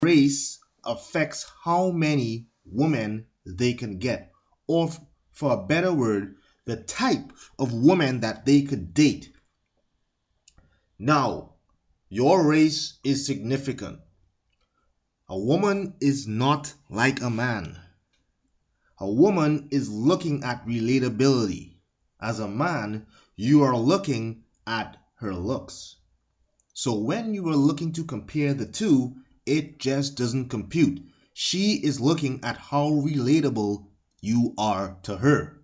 race affects how many women they can get, or for a better word, the type of woman that they could date. Now, your race is significant. A woman is not like a man. A woman is looking at relatability. As a man, you are looking at her looks. So when you are looking to compare the two, it just doesn't compute. She is looking at how relatable you are to her.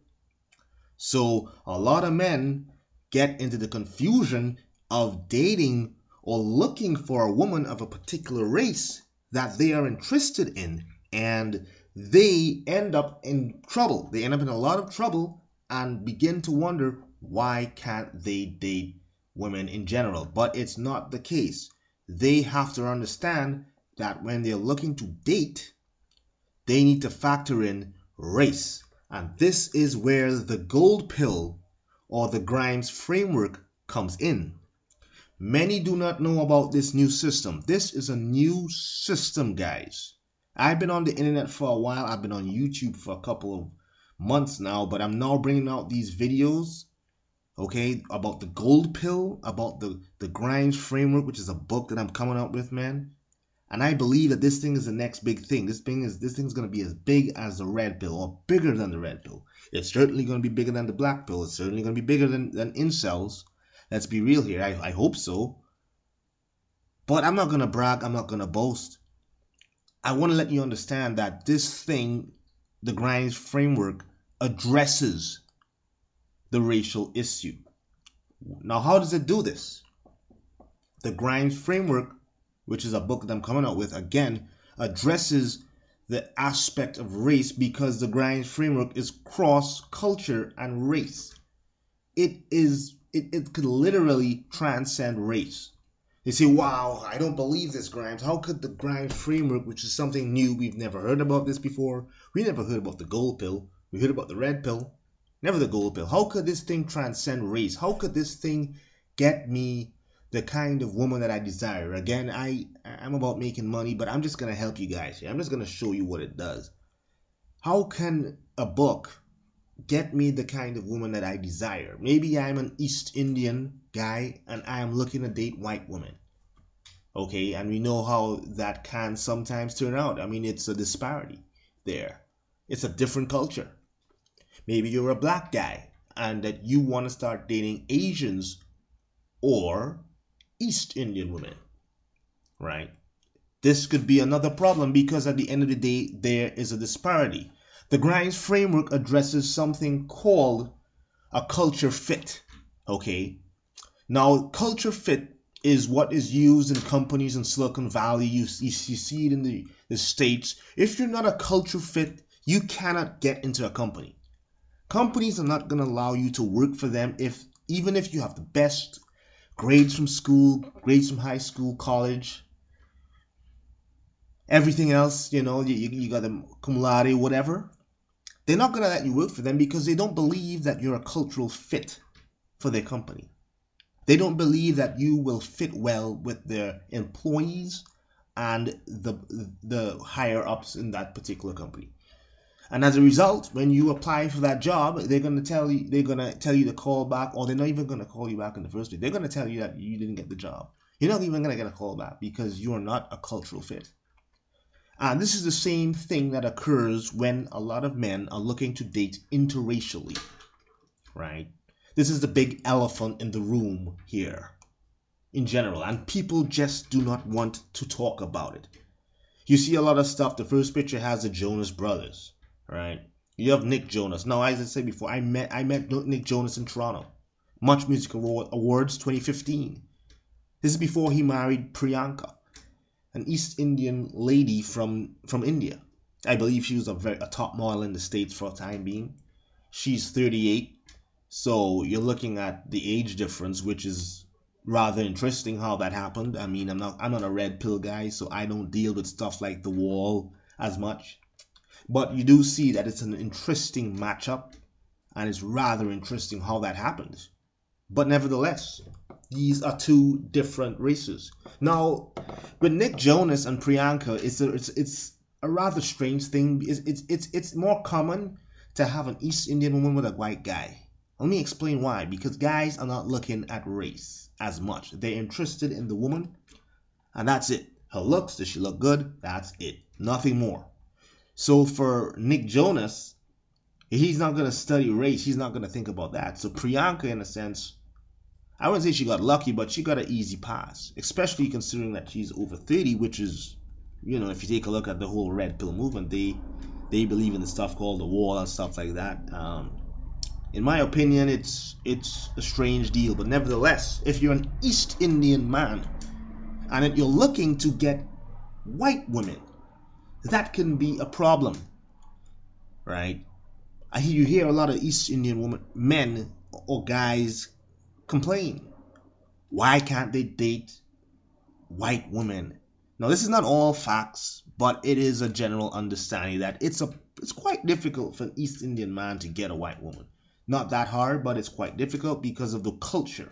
So a lot of men get into the confusion of dating or looking for a woman of a particular race that they are interested in, and they end up in trouble. They end up in a lot of trouble and begin to wonder, why can't they date women in general? But it's not the case. They have to understand that when they're looking to date, they need to factor in race. And this is where the gold pill or the Grimes framework comes in. Many do not know about this new system. This is a new system, guys. I've been on the internet for a while. I've been on YouTube for a couple of months now, but I'm now bringing out these videos, okay, about the gold pill, about the Grimes framework, which is a book that I'm coming out with, man. And I believe that this thing is the next big thing. This thing's going to be as big as the red pill, or bigger than the red pill. It's certainly going to be bigger than the black pill. It's certainly going to be bigger than incels. Let's be real here. I hope so. But I'm not going to brag. I'm not going to boast. I want to let you understand that this thing, the Grimes framework, addresses the racial issue. Now, how does it do this? The Grimes framework, which is a book that I'm coming out with, again, addresses the aspect of race because the Grimes framework is cross culture and race. It could literally transcend race. They say, wow, I don't believe this, Grimes. How could the Grimes framework, which is something new, we've never heard about this before. We never heard about the gold pill. We heard about the red pill, never the gold pill. How could this thing transcend race? How could this thing get me the kind of woman that I desire? Again, I'm about making money, but I'm just going to help you guys here. I'm just going to show you what it does. How can a book get me the kind of woman that I desire? Maybe I'm an East Indian guy and I am looking to date white women. Okay, and we know how that can sometimes turn out. I mean, it's a disparity there. It's a different culture. Maybe you're a black guy and that you want to start dating Asians or East Indian women, right? This could be another problem because at the end of the day, there is a disparity. The Grimes framework addresses something called a culture fit, okay? Now, culture fit is what is used in companies in Silicon Valley. You see it in the States. If you're not a culture fit, you cannot get into a company. Companies are not going to allow you to work for them even if you have the best grades from school, grades from high school, college, everything else, you got them cum laude, whatever. They're not going to let you work for them because they don't believe that you're a cultural fit for their company. They don't believe that you will fit well with their employees and the higher ups in that particular company. And as a result, when you apply for that job, they're going to tell you to call back, or they're not even going to call you back in the first place. They're going to tell you that you didn't get the job. You're not even going to get a call back because you are not a cultural fit. And this is the same thing that occurs when a lot of men are looking to date interracially, right? This is the big elephant in the room here in general, and people just do not want to talk about it. You see a lot of stuff. The first picture has the Jonas Brothers, right? You have Nick Jonas. Now, as I said before, I met Nick Jonas in Toronto. Much Music Awards 2015. This is before he married Priyanka, an East Indian lady from India. I believe she was a top model in the States for a time being. She's 38. So you're looking at the age difference, which is rather interesting how that happened. I mean, I'm not a red pill guy, so I don't deal with stuff like The Wall as much. But you do see that it's an interesting matchup, and it's rather interesting how that happened. But nevertheless, These are two different races. Now, with Nick Jonas and Priyanka, it's a rather strange thing. It's more common to have an East Indian woman with a white guy. Let me explain why. Because guys are not looking at race as much. They're interested in the woman, and that's it. Her looks, does she look good? That's it. Nothing more. So for Nick Jonas, he's not gonna study race. He's not gonna think about that. So Priyanka, in a sense, I wouldn't say she got lucky, but she got an easy pass, especially considering that she's over 30, which is, if you take a look at the whole red pill movement, they believe in the stuff called the wall and stuff like that. In my opinion, it's a strange deal, but nevertheless, if you're an East Indian man and if you're looking to get white women, that can be a problem, right? You hear a lot of East Indian men or guys complain. Why can't they date white women? Now, this is not all facts, but it is a general understanding that it's quite difficult for an East Indian man to get a white woman. Not that hard, but it's quite difficult because of the culture,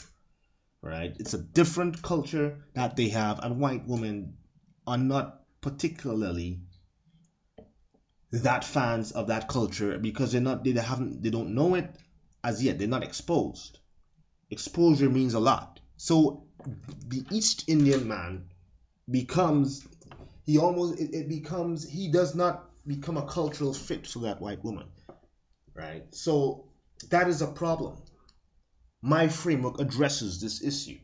right? It's a different culture that they have, and white women are not particularly that fans of that culture because they don't know it as yet. They're not exposed. Exposure means a lot. So the East Indian man becomes he does not become a cultural fit for that white woman, right? So that is a problem. My framework addresses this issue.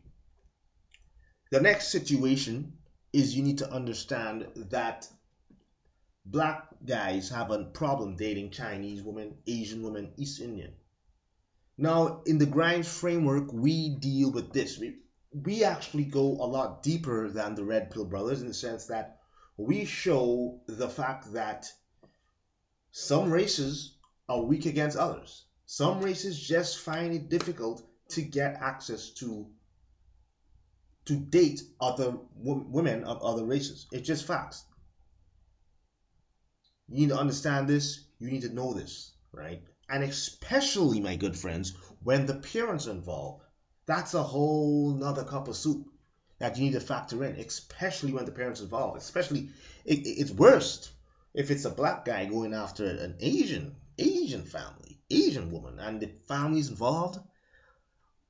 The next situation is you need to understand that black guys have a problem dating Chinese women, Asian women, East Indian. Now, in the Grimes framework, we deal with this. We actually go a lot deeper than the Red Pill Brothers in the sense that we show the fact that some races are weak against others. Some races just find it difficult to get access to date other women of other races. It's just facts. You need to understand this. You need to know this, right? And especially, my good friends, when the parents are involved, that's a whole nother cup of soup that you need to factor in, especially when the parents are involved. Especially, it's worst if it's a black guy going after an Asian family, Asian woman, and the family's involved.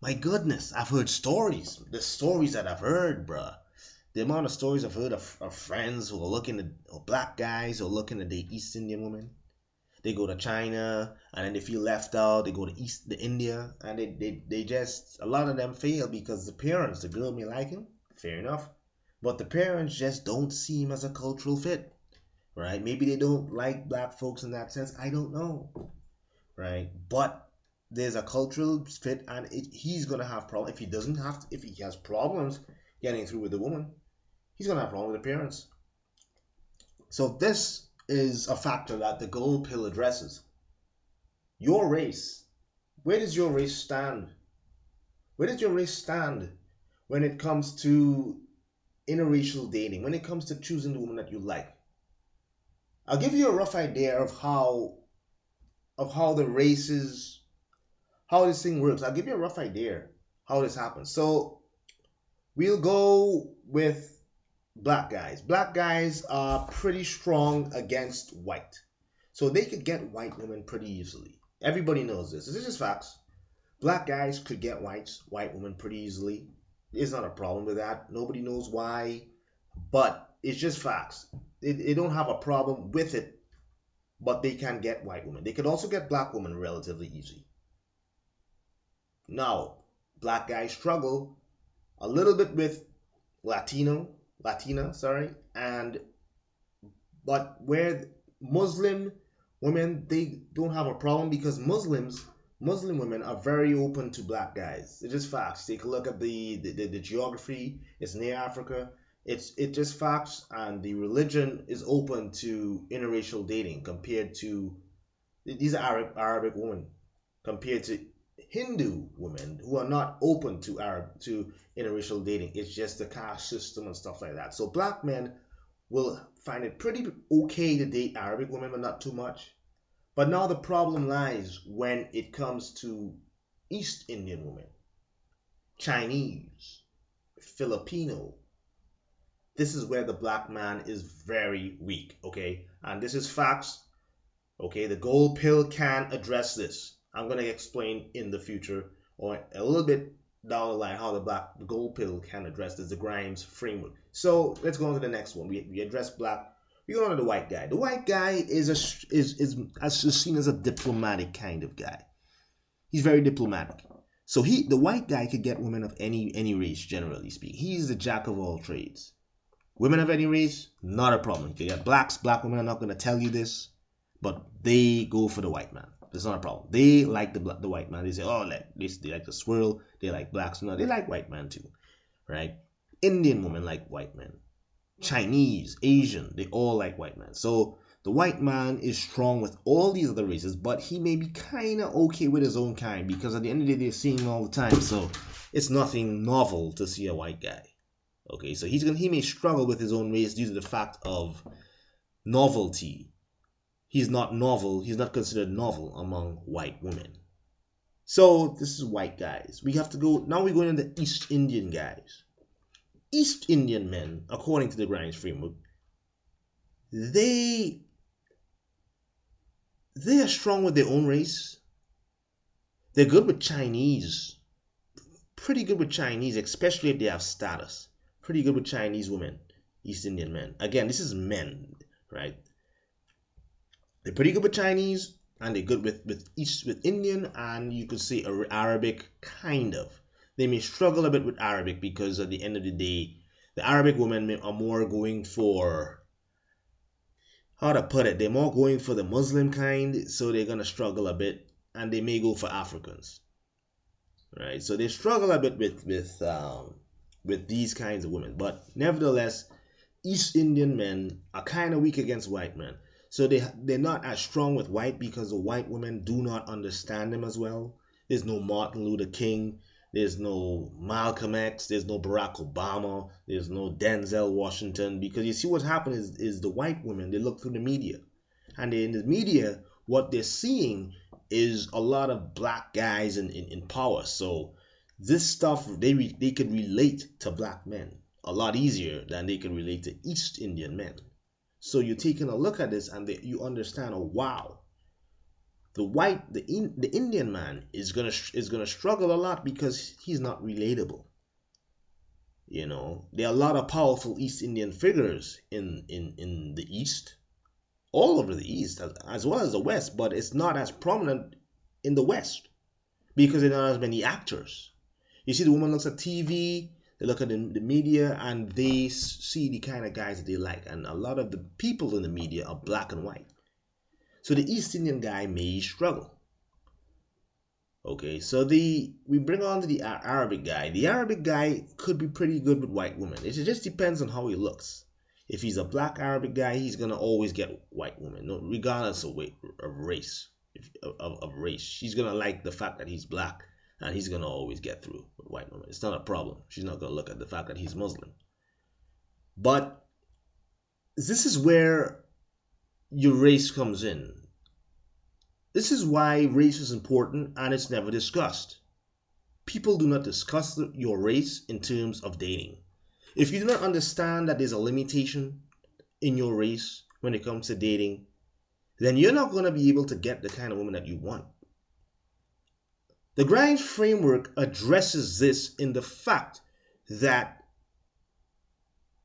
My goodness, I've heard stories. The stories that I've heard, bruh. The amount of stories I've heard of friends who are looking at, or black guys who are looking at the East Indian woman. They go to China and then they feel left out. They go to India, and they just, a lot of them fail because the parents, the girl may like him, fair enough, but the parents just don't see him as a cultural fit, right? Maybe they don't like black folks in that sense. I don't know, right? But there's a cultural fit, and he's gonna have problems if he has problems getting through with the woman. He's gonna have problems with the parents. So this is a factor that the gold pill addresses. Your race. Where does your race stand? Where does your race stand when it comes to interracial dating? When it comes to choosing the woman that you like? I'll give you a rough idea of how the races, how this thing works. I'll give you a rough idea how this happens. So we'll go with black guys. Black guys are pretty strong against white. So they could get white women pretty easily. Everybody knows this. This is just facts. Black guys could get white women pretty easily. There's not a problem with that. Nobody knows why. But it's just facts. They don't have a problem with it, but they can get white women. They could also get black women relatively easy. Now, black guys struggle a little bit with Latina, but where Muslim women, they don't have a problem because Muslim women are very open to black guys. It's just facts. Take a look at the geography. It's near Africa. It's just facts, and the religion is open to interracial dating compared to these are Arabic women compared to Hindu women who are not open to interracial dating. It's just the caste system and stuff like that. So black men will find it pretty okay to date Arabic women, but not too much. But now the problem lies when it comes to East Indian women. Chinese, Filipino. This is where the black man is very weak, okay? And this is facts, okay? The gold pill can address this. I'm going to explain in the future or a little bit down the line how the gold pill can address this, the Grimes framework. So let's go on to the next one. We address black. We go on to the white guy. The white guy is seen as a diplomatic kind of guy. He's very diplomatic. So the white guy could get women of any race, generally speaking. He's the jack of all trades. Women of any race, not a problem. You can get blacks. Black women are not going to tell you this, but they go for the white man. It's not a problem. They like the white man. They say, oh, they like the swirl. They like blacks. No, they like white man too, right? Indian women like white men. Chinese, Asian, they all like white men. So the white man is strong with all these other races, but he may be kind of okay with his own kind because at the end of the day, they're seeing him all the time. So it's nothing novel to see a white guy. Okay, so he may struggle with his own race due to the fact of novelty. He's not novel. He's not considered novel among white women. So this is white guys. We have to go now. We're going into East Indian guys. East Indian men, according to the Grimes framework, they are strong with their own race. They're good with Chinese. Pretty good with Chinese, especially if they have status. Pretty good with Chinese women, East Indian men. Again, this is men, right? They're pretty good with Chinese, and they're good with Indian, and you could say Arabic, kind of. They may struggle a bit with Arabic because at the end of the day, the Arabic women are more going for, how to put it, they're more going for the Muslim kind, so they're going to struggle a bit, and they may go for Africans, right? So they struggle a bit with these kinds of women, but nevertheless, East Indian men are kind of weak against white men. So they're not as strong with white because the white women do not understand them as well. There's no Martin Luther King. There's no Malcolm X. There's no Barack Obama. There's no Denzel Washington. Because you see what happens is the white women, they look through the media. And in the media, what they're seeing is a lot of black guys in power. So this stuff, they could relate to black men a lot easier than they can relate to East Indian men. So you're taking a look at this and you understand, oh wow, the Indian man is gonna struggle a lot because he's not relatable. You know, there are a lot of powerful East Indian figures in the East, all over the East as well as the West, but it's not as prominent in the West because there are not as many actors. You see, the woman looks at TV, they look at the media, and they see the kind of guys that they like. And a lot of the people in the media are black and white. So the East Indian guy may struggle. Okay, so we bring on to the Arabic guy. The Arabic guy could be pretty good with white women. It just depends on how he looks. If he's a black Arabic guy, he's going to always get white women, regardless of race. Of race. She's going to like the fact that he's black. And he's going to always get through with white women. It's not a problem. She's not going to look at the fact that he's Muslim. But this is where your race comes in. This is why race is important and it's never discussed. People do not discuss your race in terms of dating. If you do not understand that there's a limitation in your race when it comes to dating, then you're not going to be able to get the kind of woman that you want. The Grimes framework addresses this in the fact that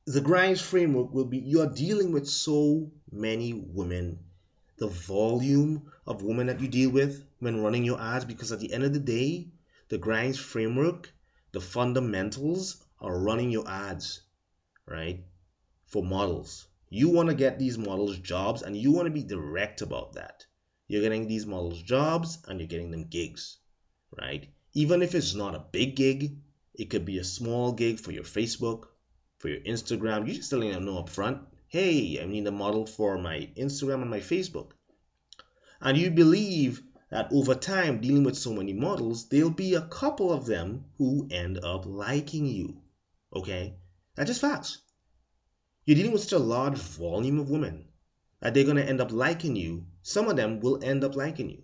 the Grimes framework will be, you're dealing with so many women, the volume of women that you deal with when running your ads, because at the end of the day, the Grimes framework, the fundamentals are running your ads, right? For models. You want to get these models jobs and you want to be direct about that. You're getting these models jobs and you're getting them gigs. Right? Even if it's not a big gig, it could be a small gig for your Facebook, for your Instagram. You just letting them know up front, hey, I need a model for my Instagram and my Facebook. And you believe that over time, dealing with so many models, there'll be a couple of them who end up liking you. Okay? That's just facts. You're dealing with such a large volume of women that they're going to end up liking you. Some of them will end up liking you.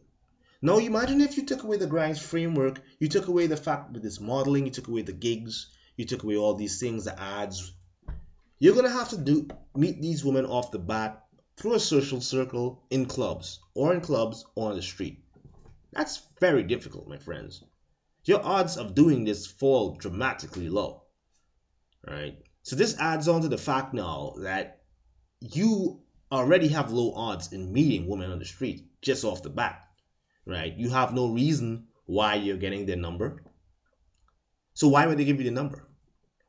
Now imagine if you took away the Grimes framework, you took away the fact that this modeling, you took away the gigs, you took away all these things, the ads. You're gonna have to meet these women off the bat through a social circle in clubs or on the street. That's very difficult, my friends. Your odds of doing this fall dramatically low. Right? So this adds on to the fact now that you already have low odds in meeting women on the street just off the bat. Right? You have no reason why you're getting their number. So why would they give you the number?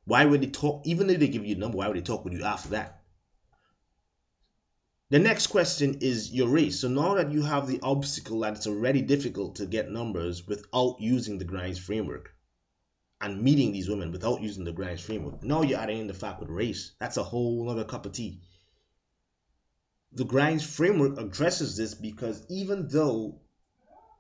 Why would they talk? Even if they give you a number, why would they talk with you after that? The next question is your race. So now that you have the obstacle that it's already difficult to get numbers without using the Grimes framework and meeting these women without using the Grimes framework, now you're adding in the fact with race. That's a whole other cup of tea. The Grimes framework addresses this because even though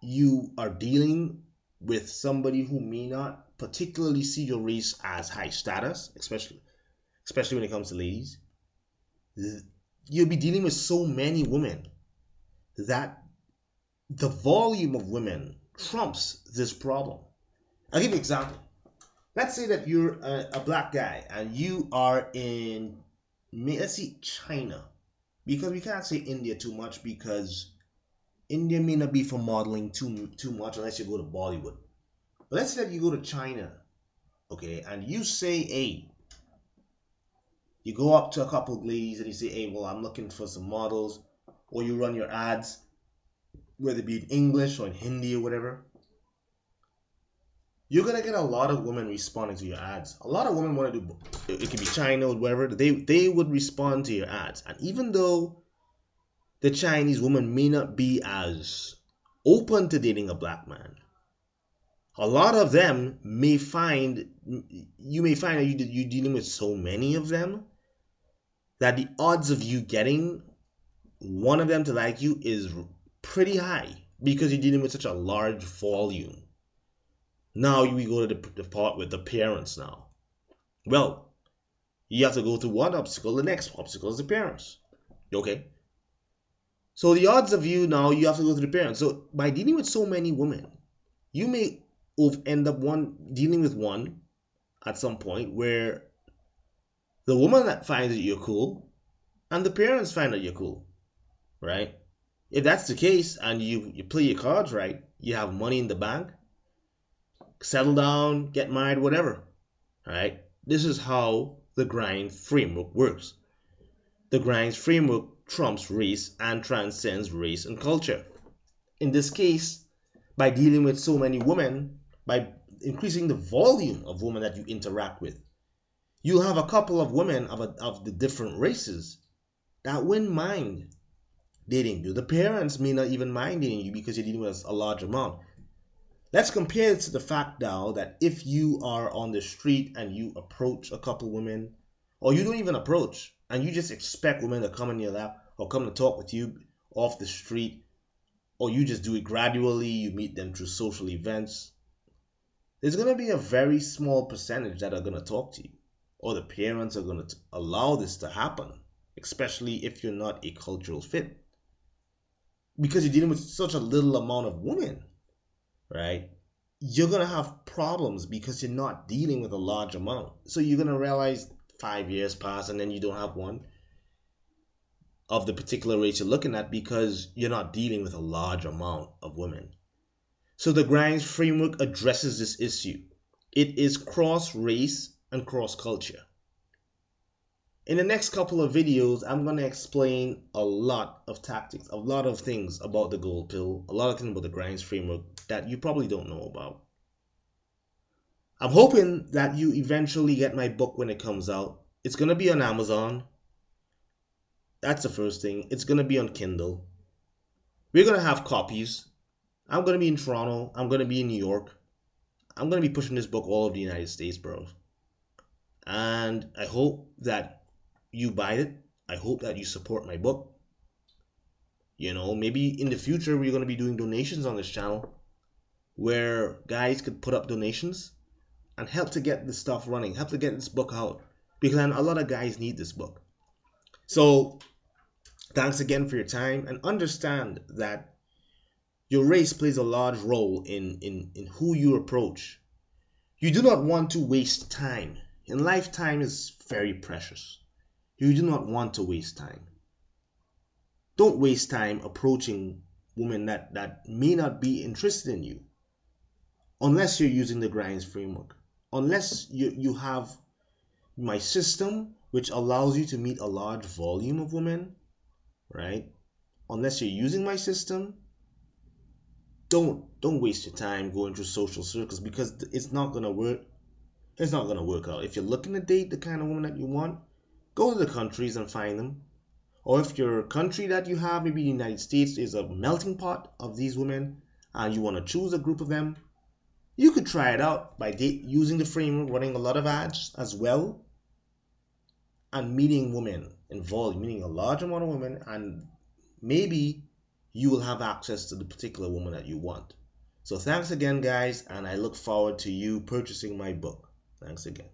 you are dealing with somebody who may not particularly see your race as high status, especially when it comes to ladies, you'll be dealing with so many women that the volume of women trumps this problem. I'll give you an example. Let's say that you're a black guy and you are in, let's see, China. Because we can't say India too much because India may not be for modeling too much unless you go to Bollywood. But let's say that you go to China, okay, and you say, hey, you go up to a couple of ladies and you say, hey, well, I'm looking for some models, or you run your ads, whether it be in English or in Hindi or whatever. You're going to get a lot of women responding to your ads. A lot of women want to do, it could be China or whatever, they would respond to your ads. And even though the Chinese woman may not be as open to dating a black man, a lot of them may find that you're dealing with so many of them that the odds of you getting one of them to like you is pretty high because you're dealing with such a large volume. Now we go to the part with the parents now. Well, you have to go through one obstacle. The next obstacle is the parents. Okay? So the odds of you now, you have to go to the parents. So by dealing with so many women, you may end up dealing with one at some point where the woman that finds that you're cool and the parents find that you're cool, right? If that's the case and you play your cards right, you have money in the bank, settle down, get married, whatever, right? This is how the Grimes framework works. The Grimes framework trumps race and transcends race and culture. In this case, by dealing with so many women, by increasing the volume of women that you interact with, you'll have a couple of women of the different races that wouldn't mind dating you. The parents may not even mind dating you because you're dealing with a large amount. Let's compare it to the fact now that if you are on the street and you approach a couple women, or you don't even approach, and you just expect women to come in your lap or come to talk with you off the street, or you just do it gradually, you meet them through social events, there's going to be a very small percentage that are going to talk to you, or the parents are going to allow this to happen, especially if you're not a cultural fit, because you're dealing with such a little amount of women, right? You're going to have problems because you're not dealing with a large amount. So you're going to realize 5 years pass and then you don't have one of the particular race you're looking at because you're not dealing with a large amount of women. So the Grimes framework addresses this issue. It is cross-race and cross-culture. In the next couple of videos, I'm going to explain a lot of tactics, a lot of things about the gold pill, a lot of things about the Grimes framework that you probably don't know about. I'm hoping that you eventually get my book when it comes out. It's going to be on Amazon. That's the first thing. It's going to be on Kindle. We're going to have copies. I'm going to be in Toronto. I'm going to be in New York. I'm going to be pushing this book all over the United States, bro. And I hope that you buy it. I hope that you support my book. You know, maybe in the future we're going to be doing donations on this channel where guys could put up donations and help to get this stuff running, help to get this book out, because a lot of guys need this book. So thanks again for your time, and understand that Your race plays a large role in who you approach. You do not want to waste time. In life, time is very precious. You do not want to waste time. Don't waste time approaching women that may not be interested in you unless you're using the Grimes framework. Unless you have my system, which allows you to meet a large volume of women, right? Unless you're using my system, don't waste your time going through social circles because it's not gonna work. It's not gonna work out. If you're looking to date the kind of woman that you want, go to the countries and find them. Or if your country that you have, maybe the United States, is a melting pot of these women, and you want to choose a group of them, you could try it out by using the framework, running a lot of ads as well, and meeting women involved, meeting a large amount of women, and maybe you will have access to the particular woman that you want. So thanks again, guys, and I look forward to you purchasing my book. Thanks again.